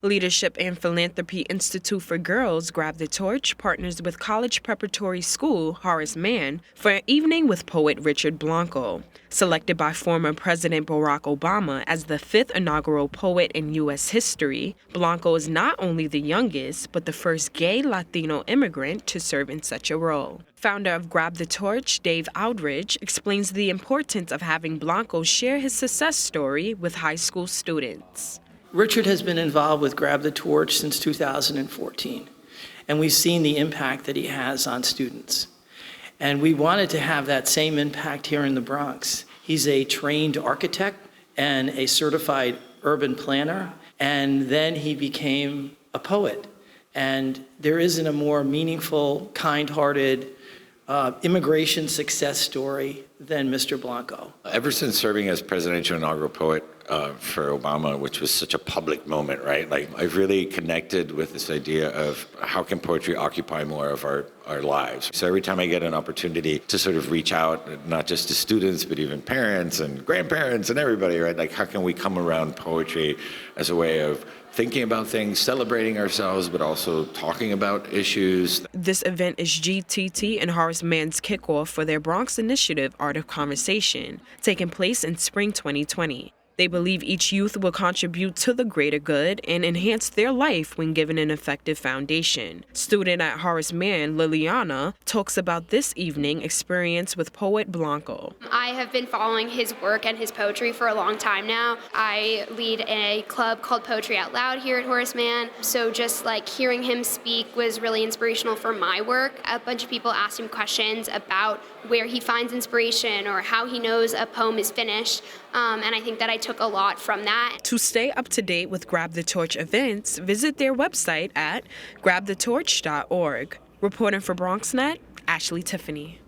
Leadership and Philanthropy Institute for Girls Grab the Torch partners with college preparatory school Horace Mann for an evening with poet Richard Blanco. Selected by former President Barack Obama as the 5th inaugural poet in U.S. history, Blanco is not only the youngest, but the first gay Latino immigrant to serve in such a role. Founder of Grab the Torch, Dave Eldridge, explains the importance of having Blanco share his success story with high school students. Richard has been involved with Grab the Torch since 2014, and we've seen the impact that he has on students. And we wanted to have that same impact here in the Bronx. He's a trained architect and a certified urban planner, and then he became a poet. And there isn't a more meaningful, kind-hearted immigration success story than Mr. Blanco. Ever since serving as presidential inaugural poet for Obama, which was such a public moment, right? Like, I've really connected with this idea of how can poetry occupy more of our lives. So every time I get an opportunity to sort of reach out, not just to students, but even parents and grandparents and everybody, right? Like, how can we come around poetry as a way of thinking about things, celebrating ourselves, but also talking about issues. This event is GTT and Horace Mann's kickoff for their Bronx initiative, Art of Conversation, taking place in spring 2020. They believe each youth will contribute to the greater good and enhance their life when given an effective foundation. Student at Horace Mann, Liliana, talks about this evening experience with poet Blanco. I have been following his work and his poetry for a long time now. I lead a club called Poetry Out Loud here at Horace Mann, so just like hearing him speak was really inspirational for my work. A bunch of people asked him questions about where he finds inspiration or how he knows a poem is finished, and I think that I took a lot from that. To stay up to date with Grab the Torch events, visit their website at grabthetorch.org. Reporting for BronxNet, Ashley Tiffany.